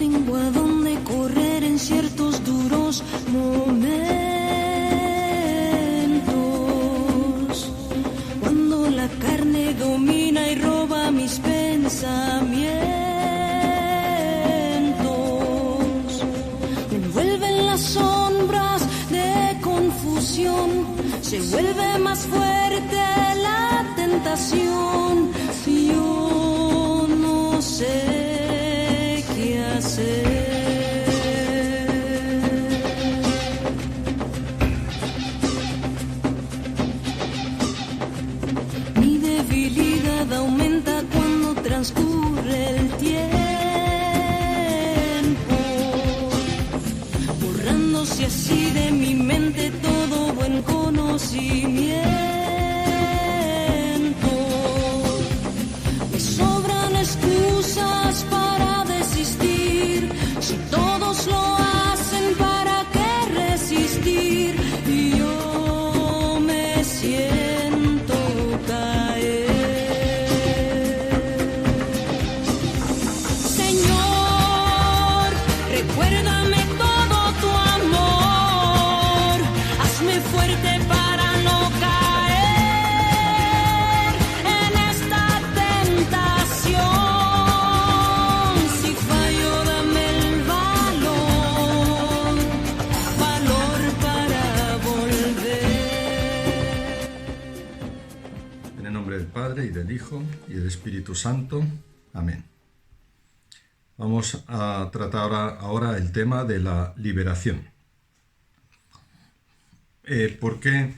tengo a dónde correr en ciertos duros momentos, cuando la carne domina y roba mis pensamientos. Me envuelven las sombras de confusión, se vuelve más fuerte la tentación y yo no sé qué hacer. Mi debilidad aumenta cuando transcurre el tiempo, borrándose así de mi mente todo buen conocimiento. Me sobran excusas para desistir, si todos lo hacen, ¿para qué resistir? Y yo me siento caer. Señor, recuérdame todo tu amor, hazme fuerte para no caer en esta tentación. Si fallo, dame el valor para volver. En el nombre del Padre, y del Hijo, y del Espíritu Santo. Amén. Vamos a tratar ahora el tema de la liberación. ¿Por qué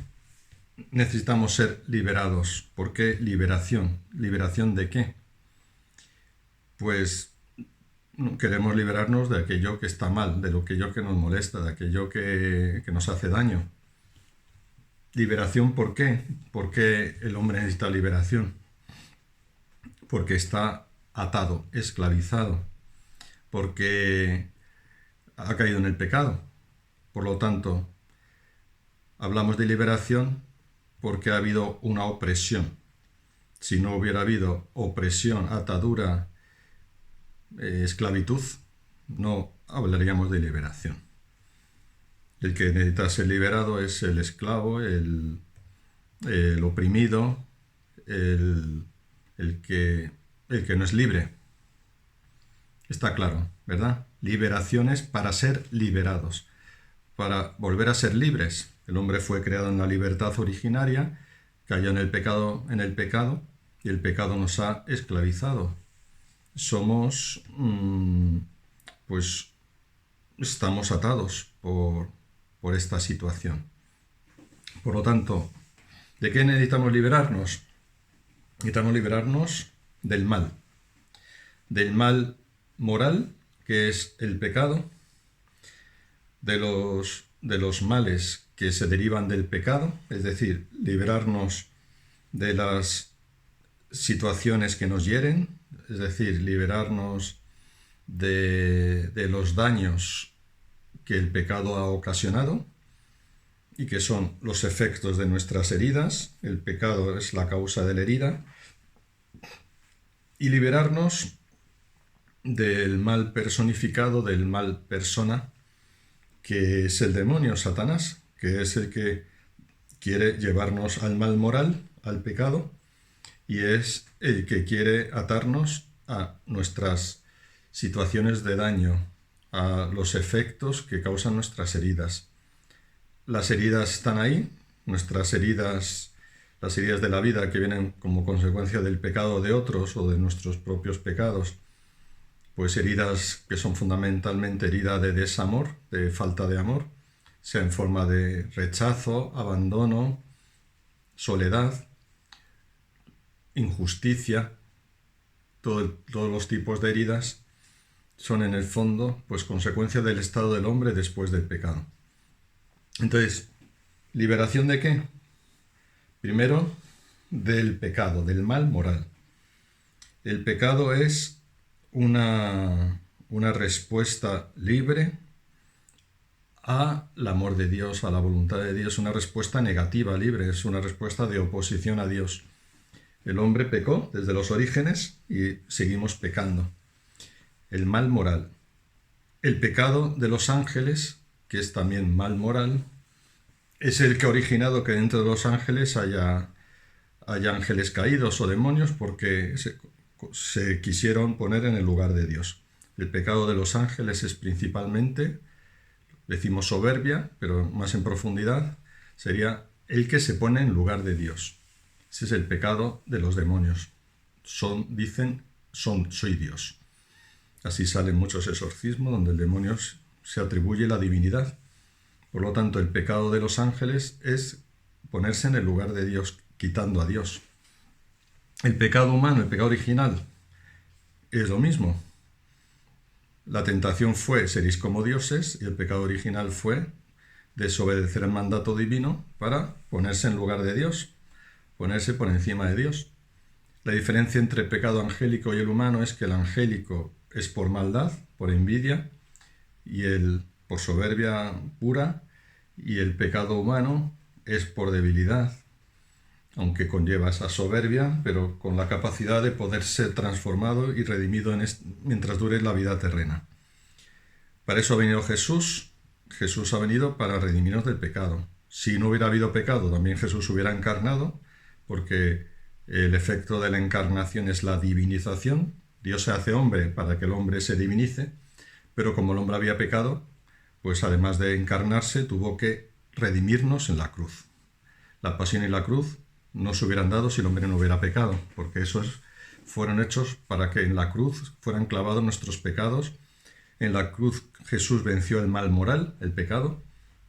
necesitamos ser liberados? ¿Por qué liberación? ¿Liberación de qué? Pues queremos liberarnos de aquello que está mal, de aquello que nos molesta, de aquello que nos hace daño. ¿Liberación por qué? ¿Por qué el hombre necesita liberación? Porque está atado, esclavizado, porque ha caído en el pecado. Por lo tanto, hablamos de liberación porque ha habido una opresión. Si no hubiera habido opresión, atadura, esclavitud, no hablaríamos de liberación. El que necesita ser liberado es el esclavo, el oprimido, el que no es libre. Está claro, ¿verdad? Liberaciones para ser liberados, para volver a ser libres. El hombre fue creado en la libertad originaria, cayó en el pecado, y el pecado nos ha esclavizado. Somos, pues, estamos atados por esta situación. Por lo tanto, ¿de qué necesitamos liberarnos? Necesitamos liberarnos del mal moral, que es el pecado, de los males que se derivan del pecado, es decir, liberarnos de las situaciones que nos hieren, es decir, liberarnos de los daños que el pecado ha ocasionado y que son los efectos de nuestras heridas. El pecado es la causa de la herida. Y liberarnos del mal personificado, del mal persona, que es el demonio, Satanás, que es el que quiere llevarnos al mal moral, al pecado, y es el que quiere atarnos a nuestras situaciones de daño, a los efectos que causan nuestras heridas. Las heridas están ahí, nuestras heridas, las heridas de la vida que vienen como consecuencia del pecado de otros o de nuestros propios pecados, pues heridas que son fundamentalmente heridas de desamor, de falta de amor, sea en forma de rechazo, abandono, soledad, injusticia. Todos los tipos de heridas son en el fondo pues consecuencia del estado del hombre después del pecado. Entonces, ¿liberación de qué? Primero, del pecado, del mal moral. El pecado es una respuesta libre al amor de Dios, a la voluntad de Dios, una respuesta negativa, libre, es una respuesta de oposición a Dios. El hombre pecó desde los orígenes y seguimos pecando. El mal moral. el pecado de los ángeles, que es también mal moral, es el que ha originado que dentro de los ángeles haya ángeles caídos o demonios porque se quisieron poner en el lugar de Dios. El pecado de los ángeles es principalmente, decimos soberbia, pero más en profundidad, sería el que se pone en lugar de Dios. Ese es el pecado de los demonios. Dicen, soy Dios. Así salen muchos exorcismos donde el demonio se atribuye la divinidad. Por lo tanto, el pecado de los ángeles es ponerse en el lugar de Dios, quitando a Dios. El pecado humano, el pecado original, es lo mismo. La tentación fue seréis como dioses y el pecado original fue desobedecer el mandato divino para ponerse en lugar de Dios, ponerse por encima de Dios. La diferencia entre el pecado angélico y el humano es que el angélico es por maldad, por envidia, y por soberbia pura, y el pecado humano es por debilidad, aunque conlleva esa soberbia, pero con la capacidad de poder ser transformado y redimido mientras dure la vida terrena. Para eso ha venido Jesús. Jesús ha venido para redimirnos del pecado. Si no hubiera habido pecado, también Jesús hubiera encarnado, porque el efecto de la encarnación es la divinización. Dios se hace hombre para que el hombre se divinice, pero como el hombre había pecado, pues además de encarnarse, tuvo que redimirnos en la cruz. La pasión y la cruz no se hubieran dado si el hombre no hubiera pecado, porque esos fueron hechos para que en la cruz fueran clavados nuestros pecados. En la cruz Jesús venció el mal moral, el pecado,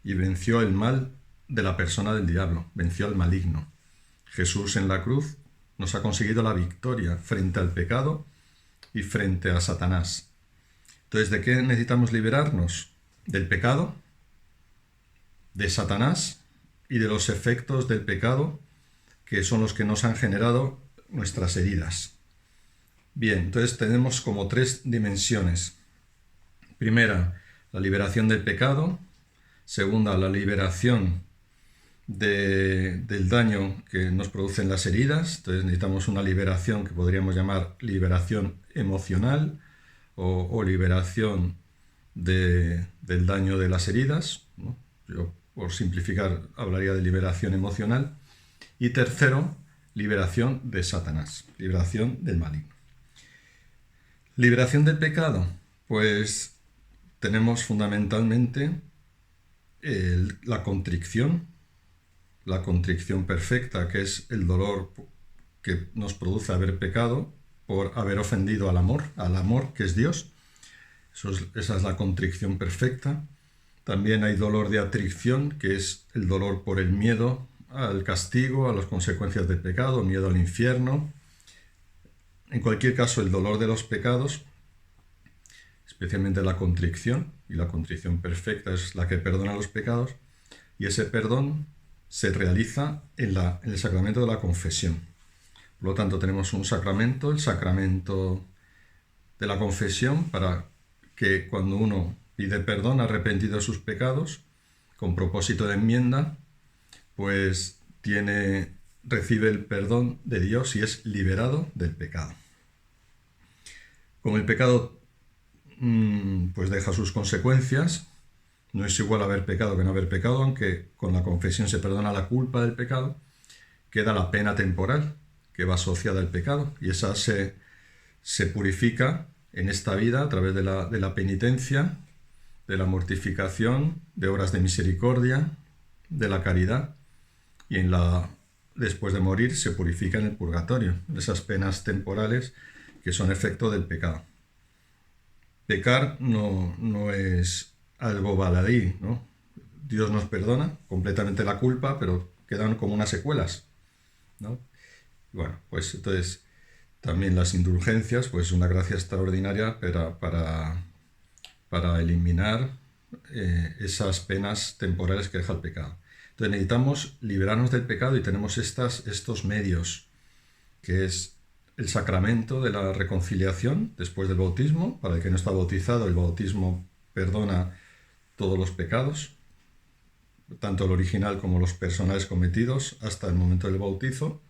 y venció el mal de la persona del diablo, venció al maligno. Jesús en la cruz nos ha conseguido la victoria frente al pecado y frente a Satanás. Entonces, ¿de qué necesitamos liberarnos? Del pecado, de Satanás y de los efectos del pecado, que son los que nos han generado nuestras heridas. Bien, entonces tenemos como 3 dimensiones. Primera, la liberación del pecado. Segunda, la liberación del daño que nos producen las heridas. Entonces necesitamos una liberación que podríamos llamar liberación emocional o liberación del daño de las heridas, ¿no? Yo, por simplificar, hablaría de liberación emocional. Y tercero, liberación de Satanás, liberación del maligno. Liberación del pecado, pues tenemos fundamentalmente la contrición perfecta, que es el dolor que nos produce haber pecado por haber ofendido al amor que es Dios. Esa es la contrición perfecta. También hay dolor de atrición, que es el dolor por el miedo al castigo, a las consecuencias del pecado, miedo al infierno. En cualquier caso, el dolor de los pecados, especialmente la contrición, y la contrición perfecta es la que perdona los pecados, y ese perdón se realiza en el sacramento de la confesión. Por lo tanto, tenemos un sacramento, el sacramento de la confesión, para que cuando uno pide perdón, arrepentido de sus pecados, con propósito de enmienda, pues recibe el perdón de Dios y es liberado del pecado. Como el pecado pues deja sus consecuencias, no es igual haber pecado que no haber pecado, aunque con la confesión se perdona la culpa del pecado, queda la pena temporal que va asociada al pecado, y esa se purifica en esta vida a través de la penitencia, de la mortificación, de obras de misericordia, de la caridad, y después de morir se purifica en el purgatorio, esas penas temporales que son efecto del pecado. Pecar no es algo baladí, ¿no? Dios nos perdona completamente la culpa, pero quedan como unas secuelas, ¿no? Bueno, pues entonces también las indulgencias, pues una gracia extraordinaria para eliminar esas penas temporales que deja el pecado. Entonces necesitamos liberarnos del pecado y tenemos estos medios, que es el sacramento de la reconciliación después del bautismo. Para el que no está bautizado, el bautismo perdona todos los pecados, tanto el original como los personales cometidos hasta el momento del bautizo.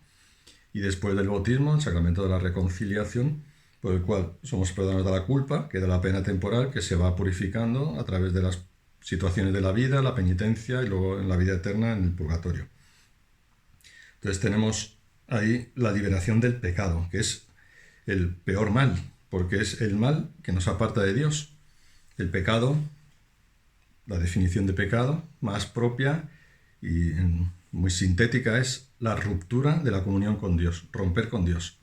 Y después del bautismo, el sacramento de la reconciliación, por el cual somos perdonados de la culpa, que de la pena temporal, que se va purificando a través de las situaciones de la vida, la penitencia y luego en la vida eterna en el purgatorio. Entonces tenemos ahí la liberación del pecado, que es el peor mal, porque es el mal que nos aparta de Dios. El pecado, la definición de pecado más propia y muy sintética, es la ruptura de la comunión con Dios, romper con Dios.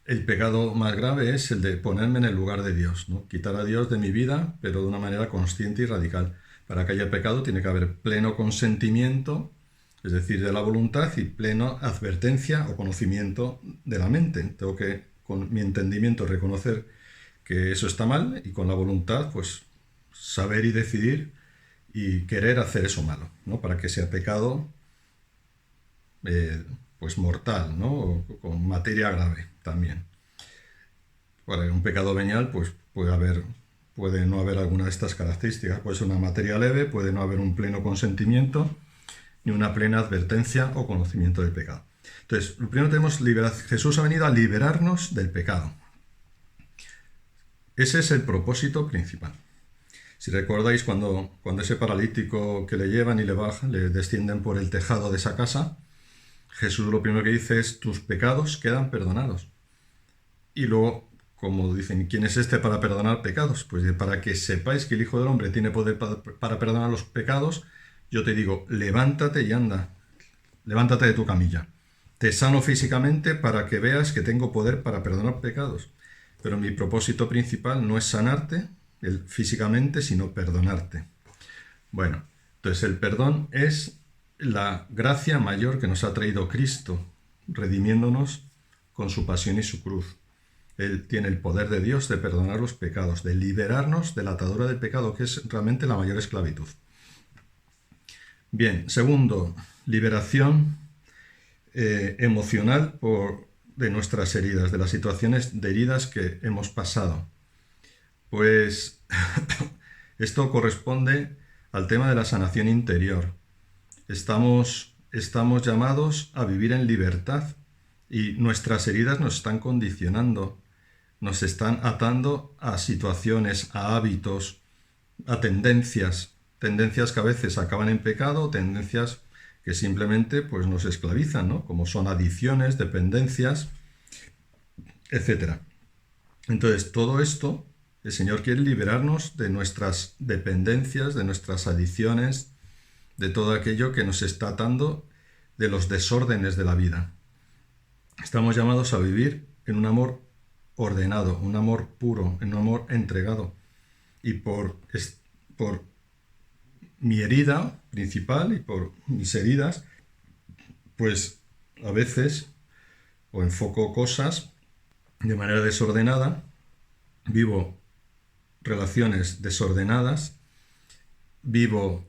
El pecado más grave es el de ponerme en el lugar de Dios, ¿no? Quitar a Dios de mi vida, pero de una manera consciente y radical. Para que haya pecado tiene que haber pleno consentimiento, es decir, de la voluntad, y plena advertencia o conocimiento de la mente. Tengo que, con mi entendimiento, reconocer que eso está mal y con la voluntad, pues, saber y decidir y querer hacer eso malo, ¿no? Para que sea pecado, pues, mortal, ¿no? O con materia grave también. Para un pecado venial, pues, puede no haber alguna de estas características. Puede ser una materia leve, puede no haber un pleno consentimiento ni una plena advertencia o conocimiento del pecado. Entonces, primero tenemos Jesús ha venido a liberarnos del pecado. Ese es el propósito principal. Si recordáis, cuando ese paralítico que le llevan y le descienden por el tejado de esa casa, Jesús lo primero que dice es: tus pecados quedan perdonados. Y luego, como dicen, ¿quién es este para perdonar pecados? Pues para que sepáis que el Hijo del Hombre tiene poder para perdonar los pecados, yo te digo, levántate y anda, levántate de tu camilla. Te sano físicamente para que veas que tengo poder para perdonar pecados. Pero mi propósito principal no es sanarte físicamente, sino perdonarte. Bueno, entonces el perdón es la gracia mayor que nos ha traído Cristo, redimiéndonos con su pasión y su cruz. Él tiene el poder de Dios de perdonar los pecados, de liberarnos de la atadura del pecado, que es realmente la mayor esclavitud. Bien, segundo, liberación emocional de nuestras heridas, de las situaciones de heridas que hemos pasado. Pues esto corresponde al tema de la sanación interior. Estamos llamados a vivir en libertad y nuestras heridas nos están condicionando, nos están atando a situaciones, a hábitos, a tendencias que a veces acaban en pecado, tendencias que simplemente pues, nos esclavizan, ¿no? Como son adicciones, dependencias, etc. Entonces, todo esto, el Señor quiere liberarnos de nuestras dependencias, de nuestras adicciones, de todo aquello que nos está atando, de los desórdenes de la vida. Estamos llamados a vivir en un amor ordenado, un amor puro, en un amor entregado. Y por mi herida principal y por mis heridas, pues a veces o enfoco cosas de manera desordenada, vivo relaciones desordenadas, vivo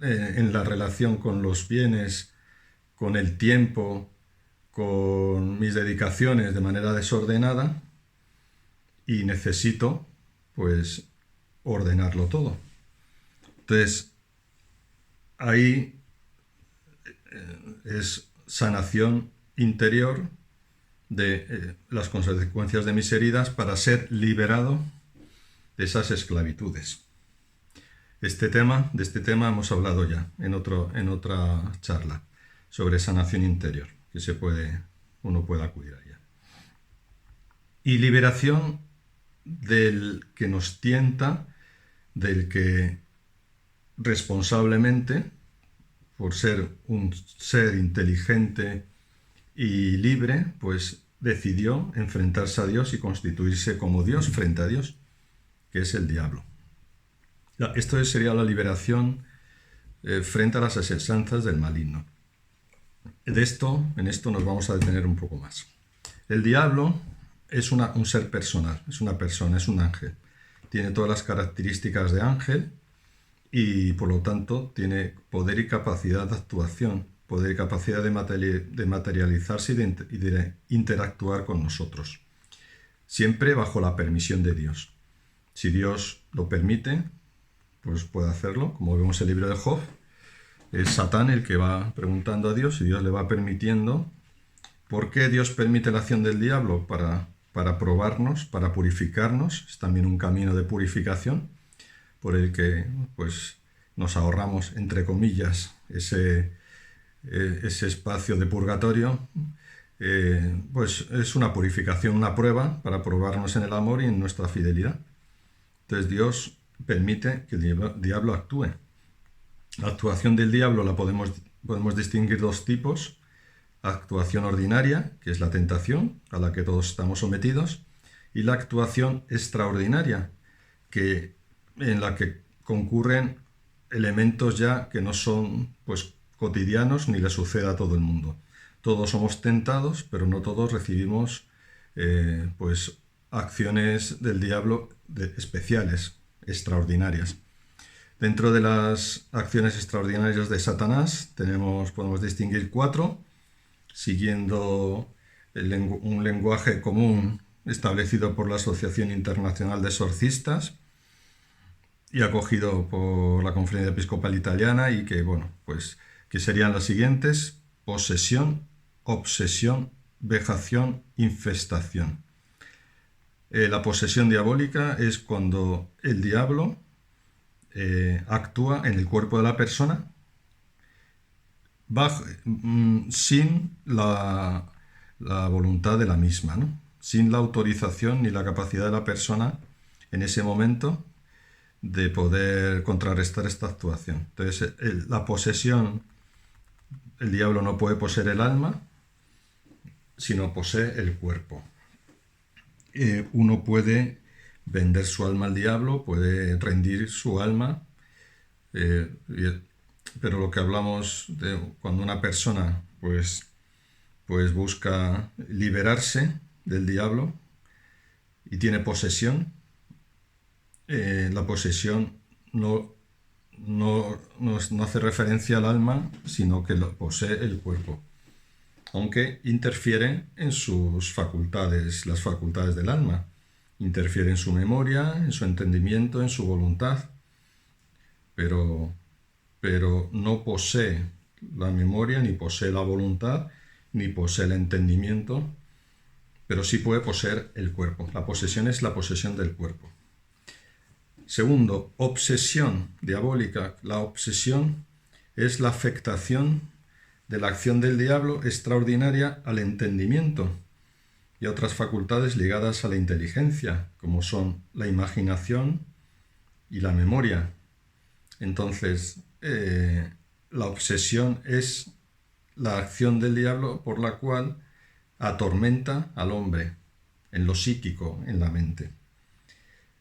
en la relación con los bienes, con el tiempo, con mis dedicaciones de manera desordenada y necesito pues ordenarlo todo. Entonces, ahí es sanación interior de las consecuencias de mis heridas para ser liberado de esas esclavitudes. De este tema hemos hablado ya en otra charla sobre sanación interior, que uno puede acudir a ella. Y liberación del que nos tienta, del que responsablemente, por ser un ser inteligente y libre, pues decidió enfrentarse a Dios y constituirse como Dios frente a Dios, que es el diablo. Esto sería la liberación frente a las asechanzas del maligno. En esto nos vamos a detener un poco más. El diablo es un ser personal, es una persona, es un ángel. Tiene todas las características de ángel y por lo tanto tiene poder y capacidad de actuación, poder y capacidad de materializarse y de interactuar con nosotros. Siempre bajo la permisión de Dios. Si Dios lo permite, pues puede hacerlo, como vemos en el libro de Job. Es Satán el que va preguntando a Dios y Dios le va permitiendo. ¿Por qué Dios permite la acción del diablo? Para para probarnos, para purificarnos. Es también un camino de purificación por el que pues, nos ahorramos, entre comillas, ese espacio de purgatorio. Pues es una purificación, una prueba para probarnos en el amor y en nuestra fidelidad. Entonces Dios permite que el diablo actúe. La actuación del diablo la podemos distinguir dos tipos. Actuación ordinaria, que es la tentación a la que todos estamos sometidos, y la actuación extraordinaria, en la que concurren elementos ya que no son pues, cotidianos ni le sucede a todo el mundo. Todos somos tentados, pero no todos recibimos pues, acciones del diablo especiales, extraordinarias. Dentro de las acciones extraordinarias de Satanás podemos distinguir 4, siguiendo un lenguaje común establecido por la Asociación Internacional de Exorcistas y acogido por la Conferencia Episcopal Italiana, y que serían las siguientes: posesión, obsesión, vejación, infestación. La posesión diabólica es cuando el diablo actúa en el cuerpo de la persona sin la voluntad de la misma, ¿no? Sin la autorización ni la capacidad de la persona en ese momento de poder contrarrestar esta actuación. Entonces, la posesión, el diablo no puede poseer el alma, sino posee el cuerpo. Uno puede vender su alma al diablo, puede rendir su alma, pero lo que hablamos de cuando una persona pues busca liberarse del diablo y tiene posesión, la posesión no hace referencia al alma, sino que posee el cuerpo, aunque interfiere en sus facultades, las facultades del alma. Interfiere en su memoria, en su entendimiento, en su voluntad, pero no posee la memoria, ni posee la voluntad, ni posee el entendimiento, pero sí puede poseer el cuerpo. La posesión es la posesión del cuerpo. Segundo, obsesión diabólica. La obsesión es la afectación de la acción del diablo extraordinaria al entendimiento y a otras facultades ligadas a la inteligencia, como son la imaginación y la memoria. Entonces, la obsesión es la acción del diablo por la cual atormenta al hombre en lo psíquico, en la mente.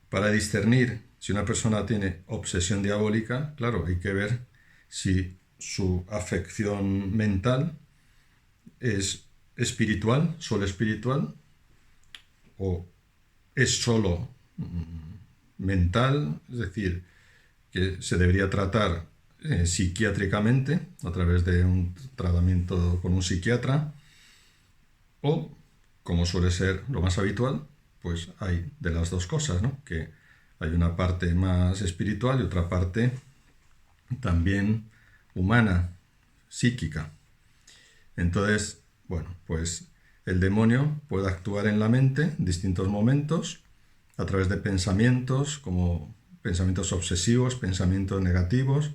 Para discernir si una persona tiene obsesión diabólica, claro, hay que ver si su afección mental es espiritual, solo espiritual, o es solo mental, es decir, que se debería tratar psiquiátricamente a través de un tratamiento con un psiquiatra, o, como suele ser lo más habitual, pues hay de las dos cosas, ¿no? Que hay una parte más espiritual y otra parte también humana, psíquica. Entonces, bueno, pues el demonio puede actuar en la mente en distintos momentos a través de pensamientos, como pensamientos obsesivos, pensamientos negativos.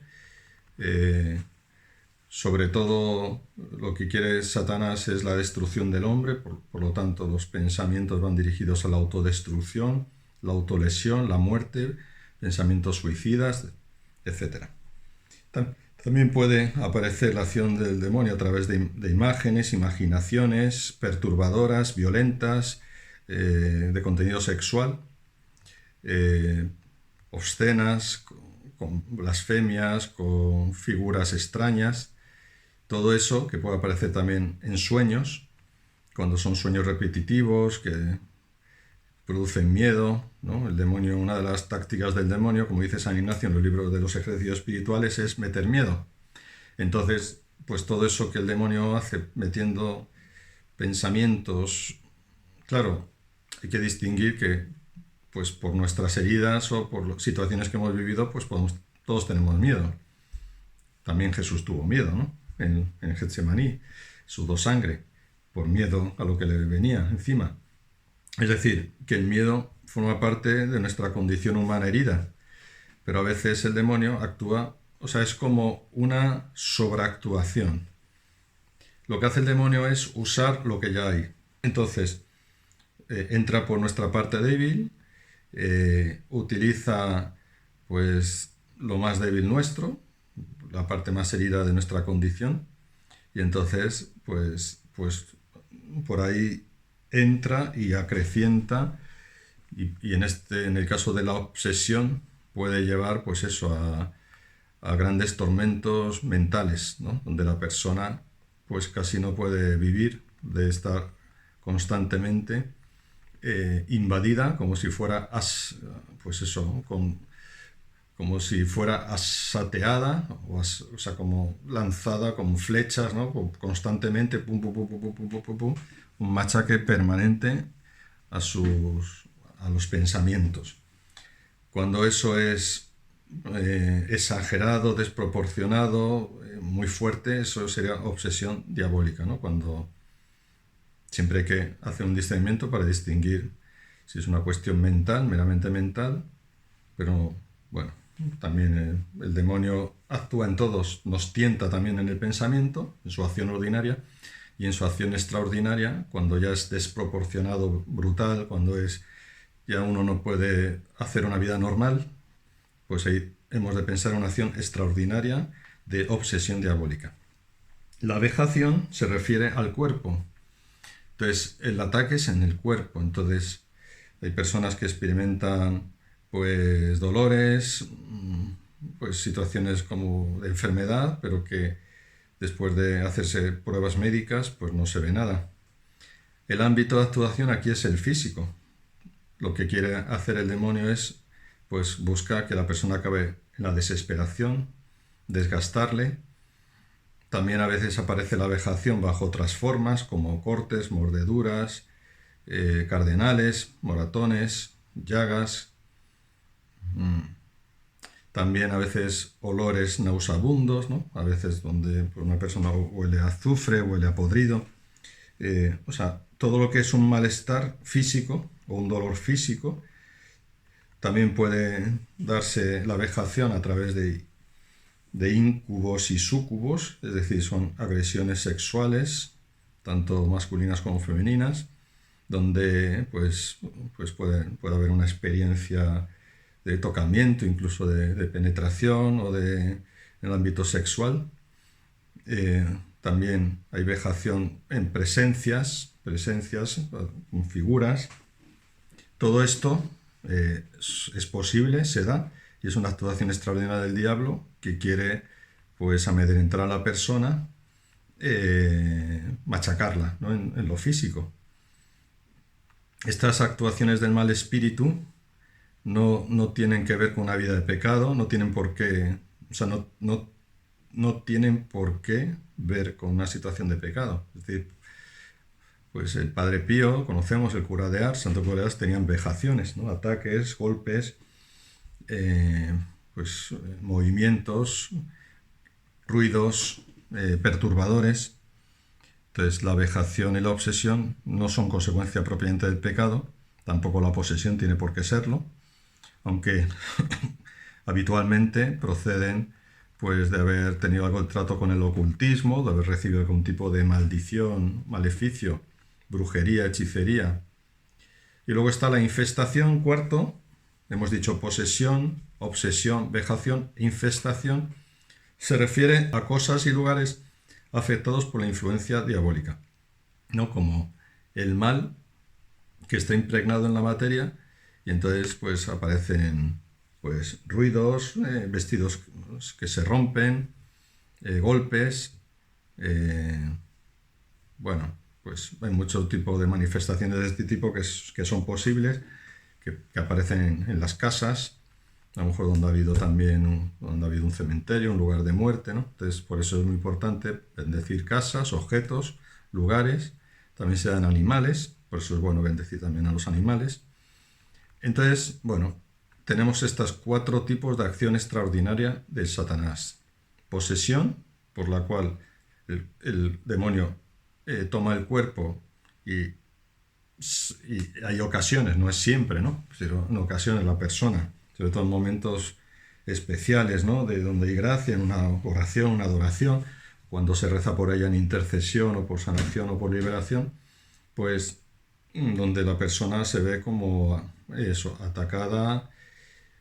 Sobre todo lo que quiere Satanás es la destrucción del hombre, por lo tanto los pensamientos van dirigidos a la autodestrucción, la autolesión, la muerte, pensamientos suicidas, etc. También puede aparecer la acción del demonio a través de imágenes, imaginaciones perturbadoras, violentas, de contenido sexual, obscenas, con blasfemias, con figuras extrañas. Todo eso que puede aparecer también en sueños, cuando son sueños repetitivos, que producen miedo, ¿no? El demonio, una de las tácticas del demonio, como dice San Ignacio en los libros de los ejercicios espirituales, es meter miedo. Entonces, pues todo eso que el demonio hace metiendo pensamientos, claro, hay que distinguir que pues por nuestras heridas o por situaciones que hemos vivido, pues todos tenemos miedo. También Jesús tuvo miedo, ¿no? En Getsemaní, sudó sangre por miedo a lo que le venía encima. Es decir, que el miedo forma parte de nuestra condición humana herida, pero a veces el demonio actúa, o sea, es como una sobreactuación. Lo que hace el demonio es usar lo que ya hay. Entonces, entra por nuestra parte débil, utiliza pues lo más débil nuestro, la parte más herida de nuestra condición, y entonces pues por ahí entra y acrecienta, y en el caso de la obsesión puede llevar pues eso a grandes tormentos mentales, ¿no? Donde la persona pues casi no puede vivir, de estar constantemente invadida, como si fuera pues eso, como si fuera asateada, o sea, como lanzada como flechas, ¿no? Constantemente, pum, pum, pum, pum, pum, pum, pum, pum, un machaque permanente a los pensamientos. Cuando eso es exagerado, desproporcionado, muy fuerte, eso sería obsesión diabólica, ¿no? Cuando siempre hay que hacer un discernimiento para distinguir si es una cuestión mental, meramente mental, pero bueno, también el demonio actúa en todos, nos tienta también en el pensamiento, en su acción ordinaria, y en su acción extraordinaria, cuando ya es desproporcionado, brutal, cuando ya uno no puede hacer una vida normal, pues ahí hemos de pensar en una acción extraordinaria de obsesión diabólica. La vejación se refiere al cuerpo. Entonces, el ataque es en el cuerpo. Entonces, hay personas que experimentan pues dolores, pues situaciones como de enfermedad, pero que después de hacerse pruebas médicas, pues no se ve nada. El ámbito de actuación aquí es el físico. Lo que quiere hacer el demonio es, pues busca que la persona acabe en la desesperación, desgastarle. También a veces aparece la vejación bajo otras formas, como cortes, mordeduras, cardenales, moratones, llagas. También a veces olores nauseabundos, ¿no? A veces donde pues, una persona huele a azufre, huele a podrido. O sea, todo lo que es un malestar físico o un dolor físico. También puede darse la vejación a través de íncubos y súcubos, es decir, son agresiones sexuales, tanto masculinas como femeninas, donde pues puede haber una experiencia de tocamiento, incluso de penetración o en el ámbito sexual. También hay vejación en presencias, con figuras. Todo esto es posible, se da, y es una actuación extraordinaria del diablo que quiere pues amedrentar a la persona, machacarla, ¿no? en lo físico. Estas actuaciones del mal espíritu no tienen que ver con una vida de pecado, no tienen por qué, o sea, no tienen por qué ver con una situación de pecado. Es decir, pues el Padre Pío, conocemos, el cura de Ars, Santo Cura de Ars, tenían vejaciones, ¿no? Ataques, golpes, movimientos, ruidos, perturbadores. Entonces la vejación y la obsesión no son consecuencia propiamente del pecado, tampoco la posesión tiene por qué serlo, aunque habitualmente proceden pues de haber tenido algo de trato con el ocultismo, de haber recibido algún tipo de maldición, maleficio, brujería, hechicería. Y luego está la infestación, cuarto. Hemos dicho posesión, obsesión, vejación, infestación. Se refiere a cosas y lugares afectados por la influencia diabólica, ¿no? Como el mal que está impregnado en la materia, y entonces pues aparecen pues ruidos, vestidos que se rompen, golpes, pues hay mucho tipo de manifestaciones de este tipo que son posibles, que aparecen en las casas, a lo mejor donde ha habido un cementerio, un lugar de muerte, ¿no? Entonces, por eso es muy importante bendecir casas, objetos, lugares. También se dan animales, por eso es bueno bendecir también a los animales. Entonces, tenemos estos 4 tipos de acción extraordinaria de Satanás. Posesión, por la cual el demonio toma el cuerpo y y hay ocasiones, no es siempre, ¿no? Pero en ocasiones la persona, sobre todo en momentos especiales, ¿no? De donde hay gracia, en una oración, una adoración, cuando se reza por ella en intercesión o por sanación o por liberación, pues donde la persona se ve como eso, atacada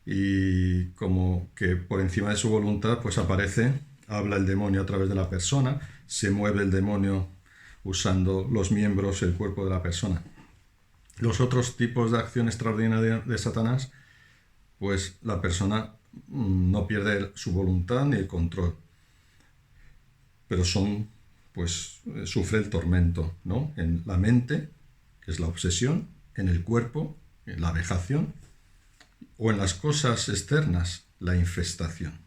y como que por encima de su voluntad pues aparece, habla el demonio a través de la persona, se mueve el demonio usando los miembros, el cuerpo de la persona. Los otros tipos de acción extraordinaria de Satanás, pues la persona no pierde su voluntad ni el control, pero pues sufre el tormento, ¿no? En la mente, que es la obsesión, en el cuerpo, la vejación, o en las cosas externas, la infestación.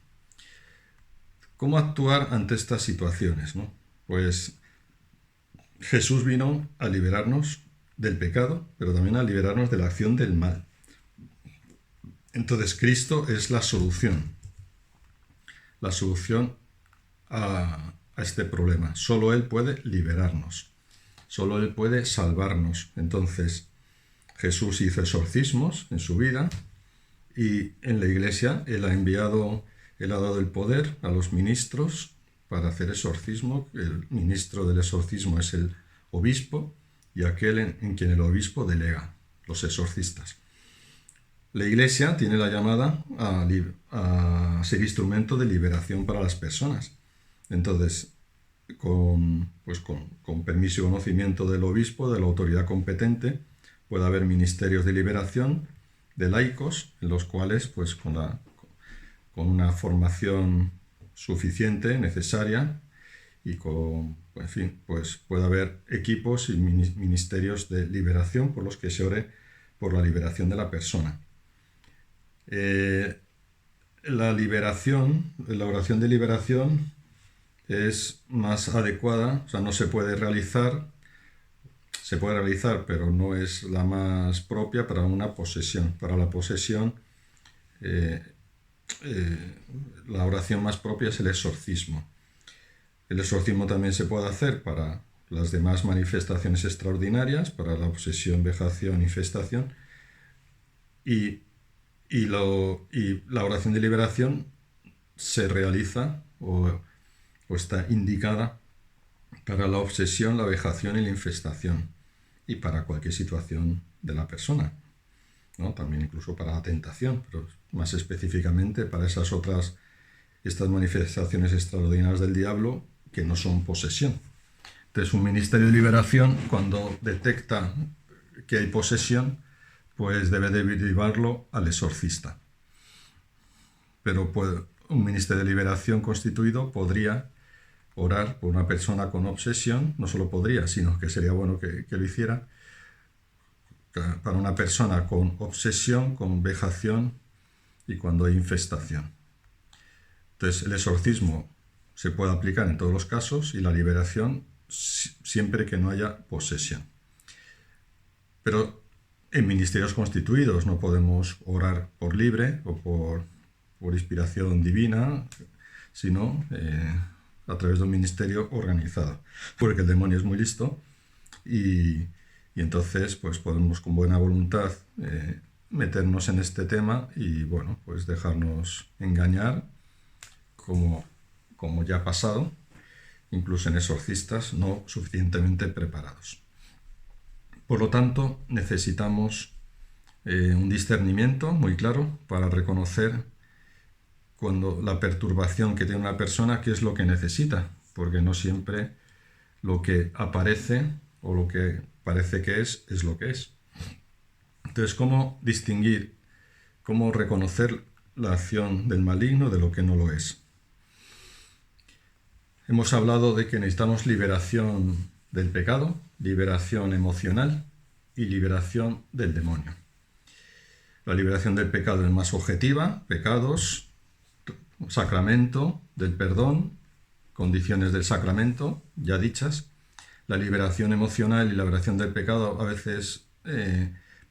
¿Cómo actuar ante estas situaciones, no? Pues Jesús vino a liberarnos del pecado, pero también a liberarnos de la acción del mal. Entonces Cristo es la solución a este problema. Solo Él puede liberarnos, solo Él puede salvarnos. Entonces Jesús hizo exorcismos en su vida y en la Iglesia Él ha dado el poder a los ministros para hacer exorcismo. El ministro del exorcismo es el obispo y aquel en quien el obispo delega, los exorcistas. La Iglesia tiene la llamada a ser instrumento de liberación para las personas. Entonces, con permiso y conocimiento del obispo, de la autoridad competente, puede haber ministerios de liberación de laicos, en los cuales, pues con una formación suficiente, necesaria, y pues puede haber equipos y ministerios de liberación por los que se ore por la liberación de la persona. La oración de liberación es más adecuada, o sea, no se puede realizar, pero no es la más propia para una posesión. Para la posesión, la oración más propia es el exorcismo. El exorcismo también se puede hacer para las demás manifestaciones extraordinarias, para la posesión, vejación, infestación, y la oración de liberación se realiza o está indicada para la obsesión, la vejación y la infestación, y para cualquier situación de la persona, ¿no? También incluso para la tentación, pero más específicamente para estas manifestaciones extraordinarias del diablo que no son posesión. Entonces, un ministerio de liberación, cuando detecta que hay posesión, pues debe derivarlo al exorcista. Pero un ministerio de liberación constituido podría orar por una persona con obsesión, no solo podría, sino que sería bueno que lo hiciera, para una persona con obsesión, con vejación y cuando hay infestación. Entonces, el exorcismo se puede aplicar en todos los casos y la liberación siempre que no haya posesión. Pero en ministerios constituidos no podemos orar por libre o por inspiración divina, sino a través de un ministerio organizado, porque el demonio es muy listo y entonces pues podemos con buena voluntad meternos en este tema y bueno, pues dejarnos engañar como ya ha pasado, incluso en exorcistas no suficientemente preparados. Por lo tanto, necesitamos un discernimiento muy claro para reconocer cuando la perturbación que tiene una persona, qué es lo que necesita, porque no siempre lo que aparece o lo que parece que es lo que es. Entonces, ¿cómo distinguir, cómo reconocer la acción del maligno de lo que no lo es? Hemos hablado de que necesitamos liberación del pecado, liberación emocional y liberación del demonio. La liberación del pecado es más objetiva, pecados, sacramento del perdón, condiciones del sacramento ya dichas. La liberación emocional y la liberación del pecado a veces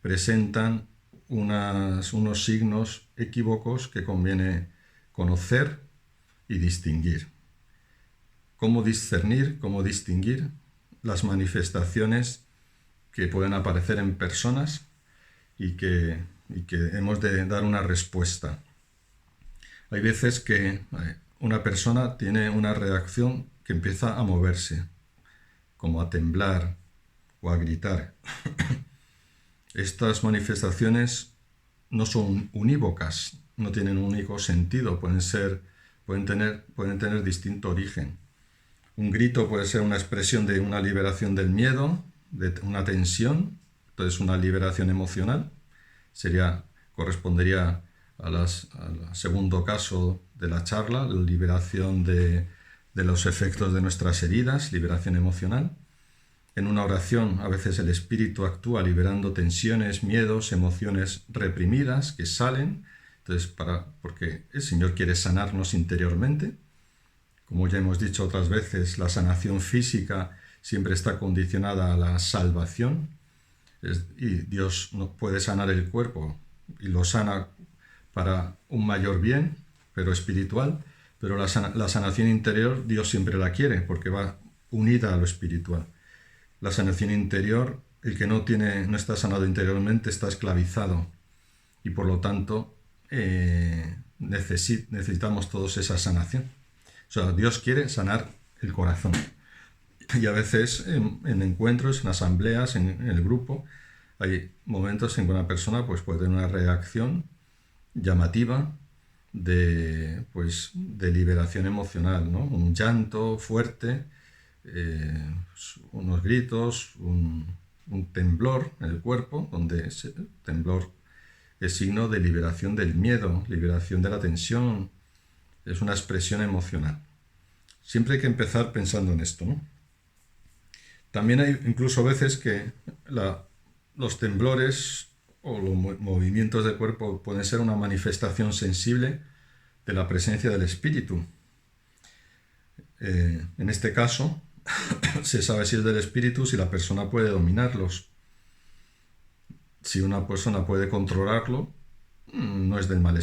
presentan unos signos equívocos que conviene conocer y distinguir. ¿Cómo discernir, cómo distinguir las manifestaciones que pueden aparecer en personas y que hemos de dar una respuesta. Hay veces que una persona tiene una reacción que empieza a moverse, como a temblar o a gritar. Estas manifestaciones no son unívocas, no tienen un único sentido, pueden tener distinto origen. Un grito puede ser una expresión de una liberación del miedo, de una tensión, entonces una liberación emocional. Correspondería al segundo caso de la charla, la liberación de los efectos de nuestras heridas, liberación emocional. En una oración a veces el espíritu actúa liberando tensiones, miedos, emociones reprimidas que salen, entonces porque el Señor quiere sanarnos interiormente. Como ya hemos dicho otras veces, la sanación física siempre está condicionada a la salvación, y Dios no puede sanar el cuerpo y lo sana para un mayor bien, pero espiritual, pero la sanación interior Dios siempre la quiere porque va unida a lo espiritual. La sanación interior, el que no está sanado interiormente está esclavizado y por lo tanto necesitamos todos esa sanación. O sea, Dios quiere sanar el corazón. Y a veces en encuentros, en asambleas, en el grupo, hay momentos en que una persona pues, puede tener una reacción llamativa de liberación emocional, ¿no? Un llanto fuerte, unos gritos, un temblor en el cuerpo, donde ese temblor es signo de liberación del miedo, liberación de la tensión, es una expresión emocional. Siempre hay que empezar pensando en esto, ¿no? También hay incluso veces que los temblores o los movimientos del cuerpo pueden ser una manifestación sensible de la presencia del espíritu. En este caso, se sabe si es del espíritu, si la persona puede dominarlos. Si una persona puede controlarlo, no es del mal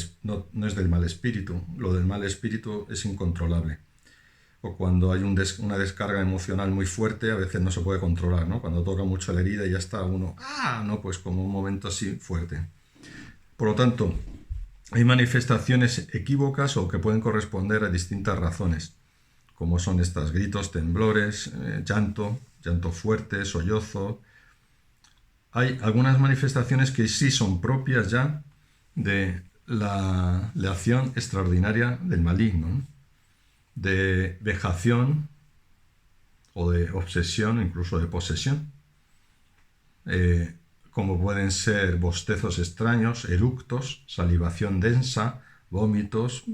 espíritu. Lo del mal espíritu es incontrolable. O cuando hay una descarga emocional muy fuerte, a veces no se puede controlar, ¿no? Cuando toca mucho la herida y ya está uno, pues como un momento así fuerte. Por lo tanto, hay manifestaciones equívocas o que pueden corresponder a distintas razones, como son estas: gritos, temblores, llanto fuerte, sollozo. Hay algunas manifestaciones que sí son propias ya de la acción extraordinaria del maligno, ¿no? De vejación o de obsesión, incluso de posesión, como pueden ser bostezos extraños, eructos, salivación densa, vómitos,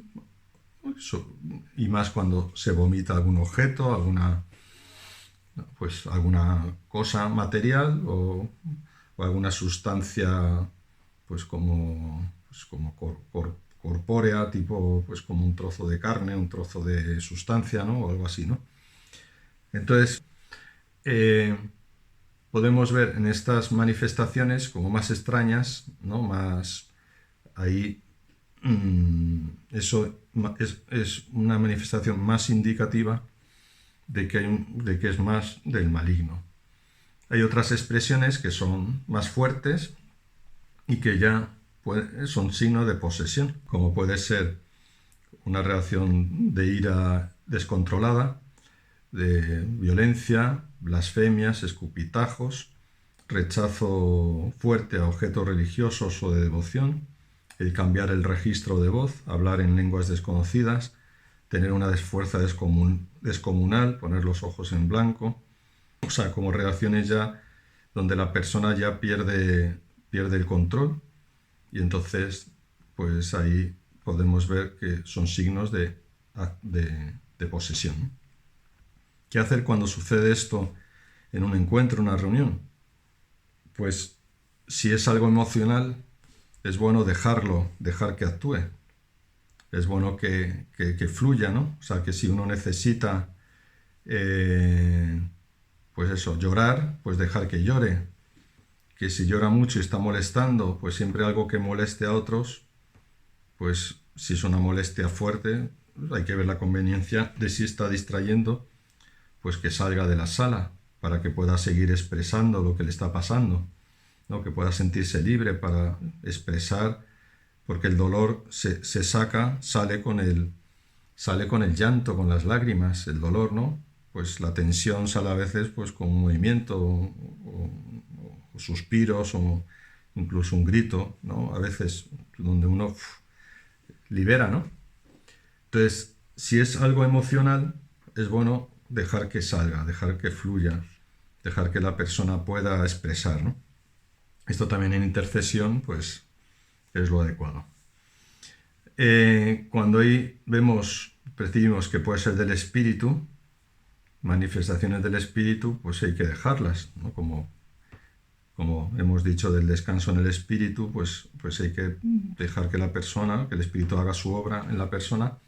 y más cuando se vomita algún objeto, alguna cosa material o alguna sustancia como corpórea, tipo como un trozo de carne, un trozo de sustancia, ¿no? O algo así, ¿no? Entonces, podemos ver en estas manifestaciones como más extrañas, ¿no? Más ahí, eso es una manifestación más indicativa de que es más del maligno. Hay otras expresiones que son más fuertes y que ya son signos de posesión, como puede ser una reacción de ira descontrolada, de violencia, blasfemias, escupitajos, rechazo fuerte a objetos religiosos o de devoción, el cambiar el registro de voz, hablar en lenguas desconocidas, tener una fuerza descomunal, poner los ojos en blanco, o sea, como reacciones ya donde la persona ya pierde el control. Y entonces, pues ahí podemos ver que son signos de posesión. ¿Qué hacer cuando sucede esto en un encuentro, en una reunión? Pues si es algo emocional, es bueno dejar que actúe. Es bueno que fluya, ¿no? O sea, que si uno necesita, llorar, pues dejar que llore. Que si llora mucho y está molestando, pues siempre algo que moleste a otros, pues si es una molestia fuerte, hay que ver la conveniencia de si está distrayendo, pues que salga de la sala. para que pueda seguir expresando lo que le está pasando, ¿no? Que pueda sentirse libre para expresar, porque el dolor se saca, sale con el llanto, con las lágrimas, el dolor, ¿no? Pues la tensión sale a veces pues con un movimiento o suspiros o incluso un grito, ¿no? A veces donde uno libera, ¿no? Entonces, si es algo emocional, es bueno dejar que salga, dejar que fluya, dejar que la persona pueda expresar, ¿no? Esto también en intercesión, pues, es lo adecuado. Cuando ahí percibimos que puede ser del espíritu, manifestaciones del espíritu, pues hay que dejarlas, ¿no? Como hemos dicho del descanso en el espíritu, pues hay que dejar que el espíritu haga su obra en la persona.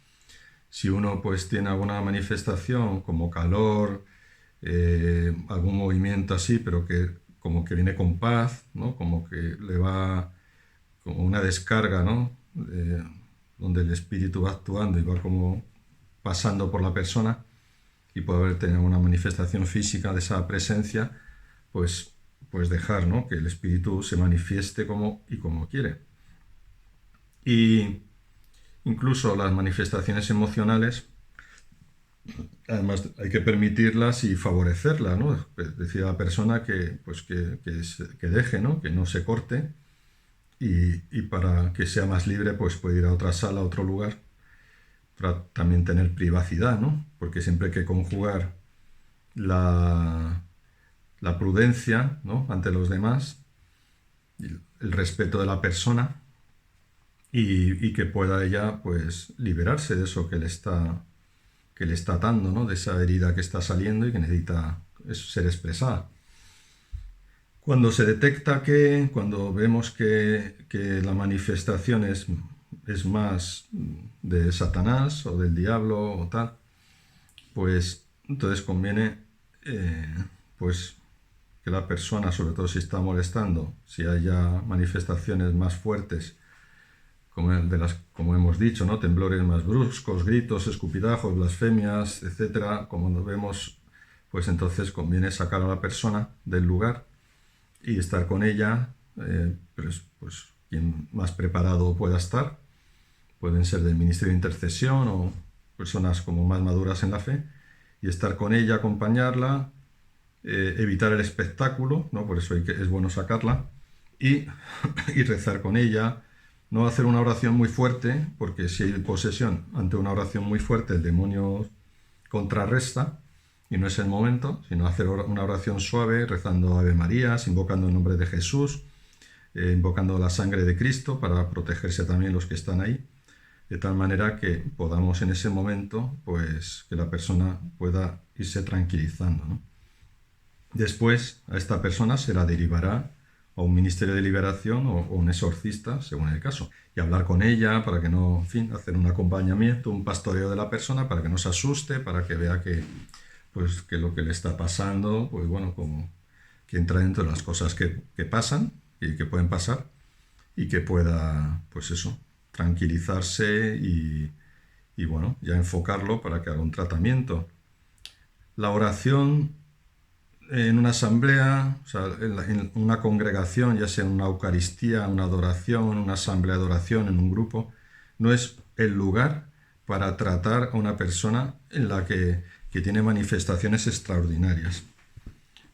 Si uno pues tiene alguna manifestación como calor, algún movimiento así, pero que como que viene con paz, ¿no? Como que le va como una descarga, ¿no? Donde el espíritu va actuando y va como pasando por la persona y puede haber tenido una manifestación física de esa presencia, pues dejar, ¿no? Que el espíritu se manifieste como quiere. Y incluso las manifestaciones emocionales, además hay que permitirlas y favorecerlas, ¿no? Decir a la persona que deje, ¿no? Que no se corte y para que sea más libre pues puede ir a otra sala, a otro lugar, para también tener privacidad, ¿no? Porque siempre hay que conjugar la prudencia, ¿no? Ante los demás, el respeto de la persona y que pueda ella pues liberarse de eso que le está atando, ¿no? De esa herida que está saliendo y que necesita ser expresada. Cuando se detecta cuando vemos que la manifestación es más de Satanás o del diablo o tal, pues entonces conviene pues que la persona, sobre todo si está molestando, si haya manifestaciones más fuertes, como hemos dicho, ¿no? Temblores más bruscos, gritos, escupidajos, blasfemias, etcétera, como nos vemos, pues entonces conviene sacar a la persona del lugar y estar con ella, pues quien más preparado pueda estar. Pueden ser del ministerio de intercesión o personas como más maduras en la fe, y estar con ella, acompañarla, evitar el espectáculo, ¿no? Por eso es bueno sacarla, y rezar con ella. No hacer una oración muy fuerte, porque si hay posesión ante una oración muy fuerte, el demonio contrarresta y no es el momento, sino hacer una oración suave, rezando Ave Marías, invocando el nombre de Jesús, invocando la sangre de Cristo para protegerse también los que están ahí, de tal manera que podamos en ese momento, pues que la persona pueda irse tranquilizando, ¿no? Después a esta persona se la derivará a un ministerio de liberación o un exorcista, según el caso, y hablar con ella para que no, en fin, hacer un acompañamiento, un pastoreo de la persona para que no se asuste, para que vea que lo que le está pasando, pues bueno, como que entra dentro de las cosas que pasan y que pueden pasar, y que pueda, pues eso, tranquilizarse y bueno, ya enfocarlo para que haga un tratamiento. La oración en una asamblea, o sea, en una congregación, ya sea en una Eucaristía, una adoración, una asamblea de oración, en un grupo, no es el lugar para tratar a una persona en la que tiene manifestaciones extraordinarias.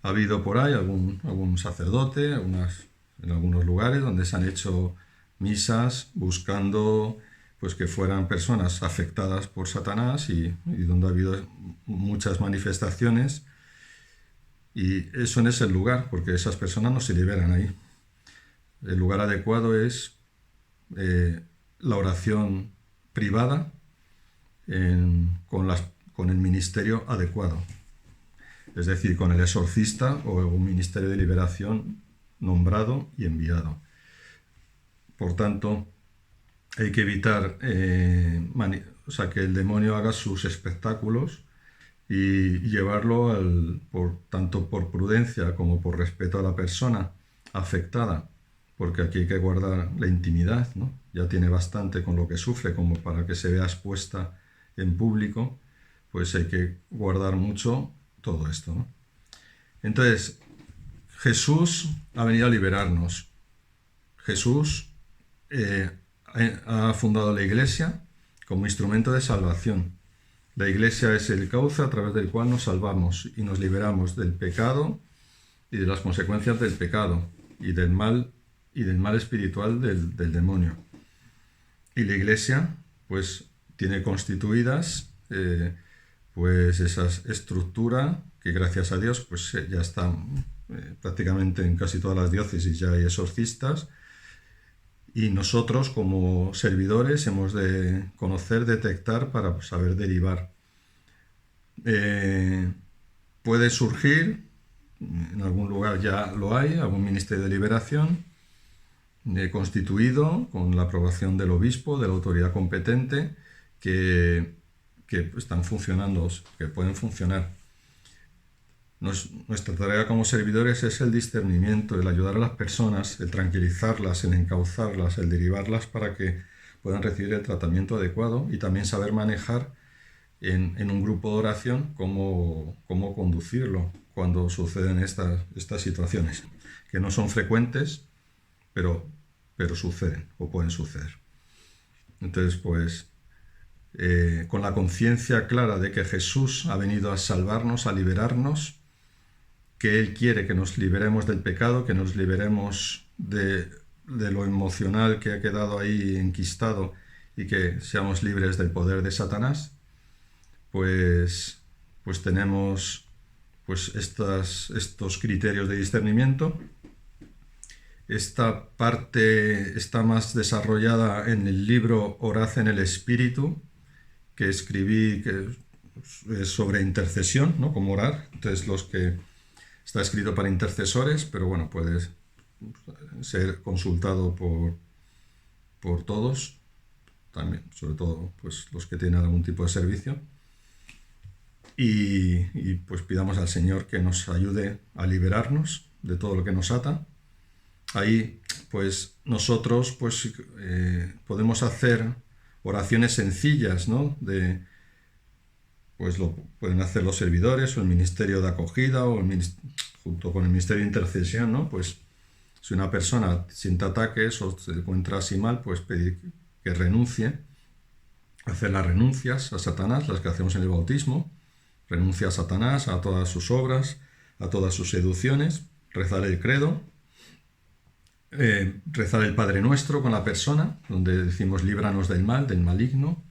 Ha habido por ahí algún sacerdote, en algunos lugares donde se han hecho misas buscando pues que fueran personas afectadas por Satanás y donde ha habido muchas manifestaciones. Y eso no es el lugar, porque esas personas no se liberan ahí. El lugar adecuado es la oración privada con el ministerio adecuado. Es decir, con el exorcista o un ministerio de liberación nombrado y enviado. Por tanto, hay que evitar que el demonio haga sus espectáculos y llevarlo tanto por prudencia como por respeto a la persona afectada, porque aquí hay que guardar la intimidad, ¿no? Ya tiene bastante con lo que sufre como para que se vea expuesta en público, pues hay que guardar mucho todo esto, ¿no? Entonces, Jesús ha venido a liberarnos. Jesús ha fundado la Iglesia como instrumento de salvación. La Iglesia es el cauce a través del cual nos salvamos y nos liberamos del pecado y de las consecuencias del pecado y del mal espiritual del demonio. Y la Iglesia, pues, tiene constituidas pues esa estructura que, gracias a Dios, pues ya está prácticamente en casi todas las diócesis ya hay exorcistas, y nosotros como servidores hemos de conocer, detectar para saber derivar. Puede surgir, en algún lugar ya lo hay, algún ministerio de liberación constituido con la aprobación del obispo, de la autoridad competente, que están funcionando, que pueden funcionar. Nuestra tarea como servidores es el discernimiento, el ayudar a las personas, el tranquilizarlas, el encauzarlas, el derivarlas para que puedan recibir el tratamiento adecuado, y también saber manejar en un grupo de oración cómo conducirlo cuando suceden estas situaciones, que no son frecuentes, pero suceden o pueden suceder. Entonces, pues, con la conciencia clara de que Jesús ha venido a salvarnos, a liberarnos, que Él quiere que nos liberemos del pecado, que nos liberemos de lo emocional que ha quedado ahí enquistado y que seamos libres del poder de Satanás, pues tenemos pues estos criterios de discernimiento. Esta parte está más desarrollada en el libro Orad en el Espíritu, que escribí, que es sobre intercesión, ¿no? Cómo orar. Entonces, está escrito para intercesores, pero bueno, puede ser consultado por todos, también, sobre todo pues los que tienen algún tipo de servicio. Y pues pidamos al Señor que nos ayude a liberarnos de todo lo que nos ata. Ahí pues nosotros pues podemos hacer oraciones sencillas, ¿no? Pues lo pueden hacer los servidores o el ministerio de acogida o junto con el ministerio de intercesión, ¿no? Pues si una persona siente ataques o se encuentra así mal, pues pedir que renuncie, hacer las renuncias a Satanás, las que hacemos en el bautismo, renuncia a Satanás, a todas sus obras, a todas sus seducciones, rezar el credo, rezar el Padre Nuestro con la persona, donde decimos líbranos del mal, del maligno,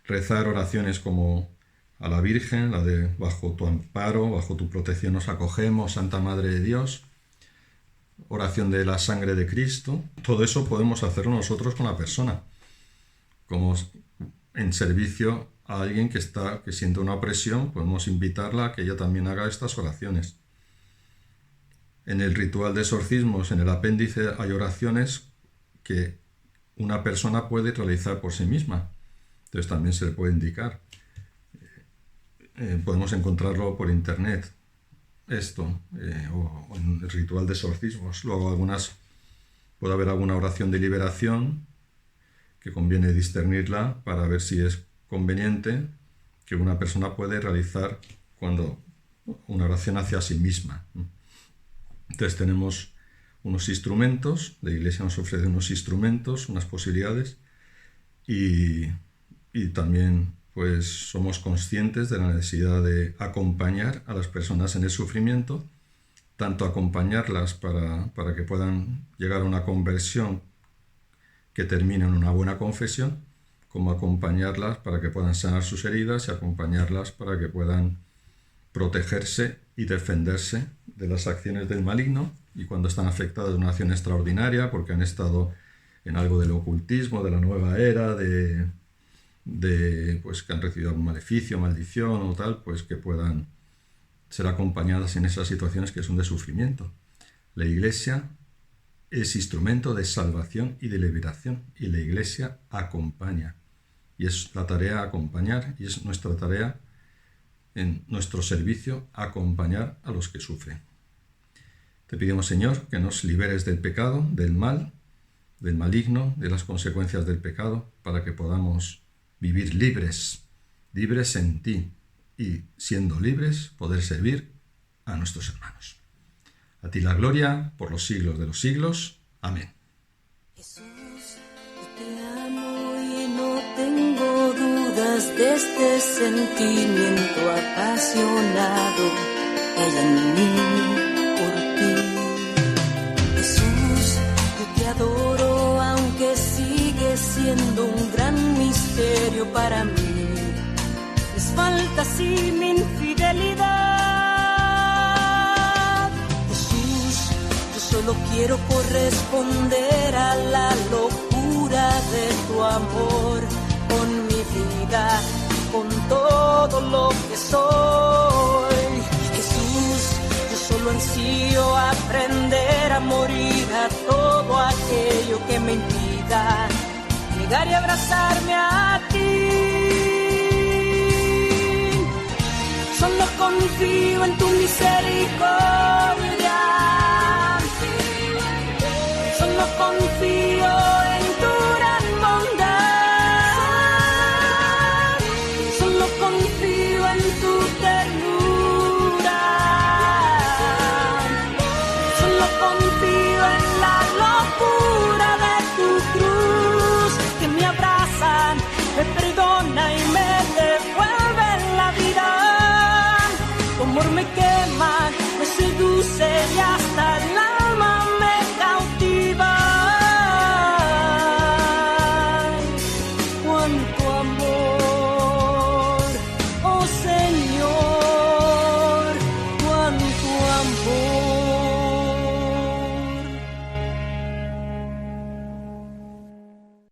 rezar oraciones como a la Virgen, la de bajo tu amparo, bajo tu protección nos acogemos, Santa Madre de Dios, oración de la sangre de Cristo. Todo eso podemos hacerlo nosotros con la persona, como en servicio a alguien que siente una opresión, podemos invitarla a que ella también haga estas oraciones. En el ritual de exorcismos, en el apéndice, hay oraciones que una persona puede realizar por sí misma. Entonces también se le puede indicar. Podemos encontrarlo por internet, o en el ritual de exorcismos. Luego puede haber alguna oración de liberación que conviene discernirla para ver si es conveniente que una persona puede realizar cuando una oración hacia sí misma. Entonces tenemos unos instrumentos, la Iglesia nos ofrece unos instrumentos, unas posibilidades, y también pues somos conscientes de la necesidad de acompañar a las personas en el sufrimiento, tanto acompañarlas para que puedan llegar a una conversión que termine en una buena confesión, como acompañarlas para que puedan sanar sus heridas y acompañarlas para que puedan protegerse y defenderse de las acciones del maligno, y cuando están afectadas de una acción extraordinaria porque han estado en algo del ocultismo, de la nueva era, pues que han recibido algún maleficio, maldición o tal, pues que puedan ser acompañadas en esas situaciones que son de sufrimiento. La Iglesia es instrumento de salvación y de liberación, y la Iglesia acompaña, y es la tarea acompañar, y es nuestra tarea en nuestro servicio acompañar a los que sufren. Te pedimos, Señor, que nos liberes del pecado, del mal, del maligno, de las consecuencias del pecado, para que podamos vivir libres en ti, y siendo libres poder servir a nuestros hermanos. A ti la gloria por los siglos de los siglos. Amén. Jesús, yo te amo y no tengo dudas de este sentimiento apasionado que hay en mí por ti. Jesús, yo te adoro aunque sigue siendo un gran misterio para mí. Mis faltas y mi infidelidad. Solo quiero corresponder a la locura de tu amor, con mi vida, con todo lo que soy. Jesús, yo solo ansío aprender a morir a todo aquello que me impida llegar y abrazarme a ti. Solo confío en tu misericordia. Solo confío en tu gran bondad. Solo confío en tu ternura. Solo confío en la locura de tu cruz, que me abrazan, me perdona y me devuelve la vida. Tu amor me quema, me seduce y hasta el alma me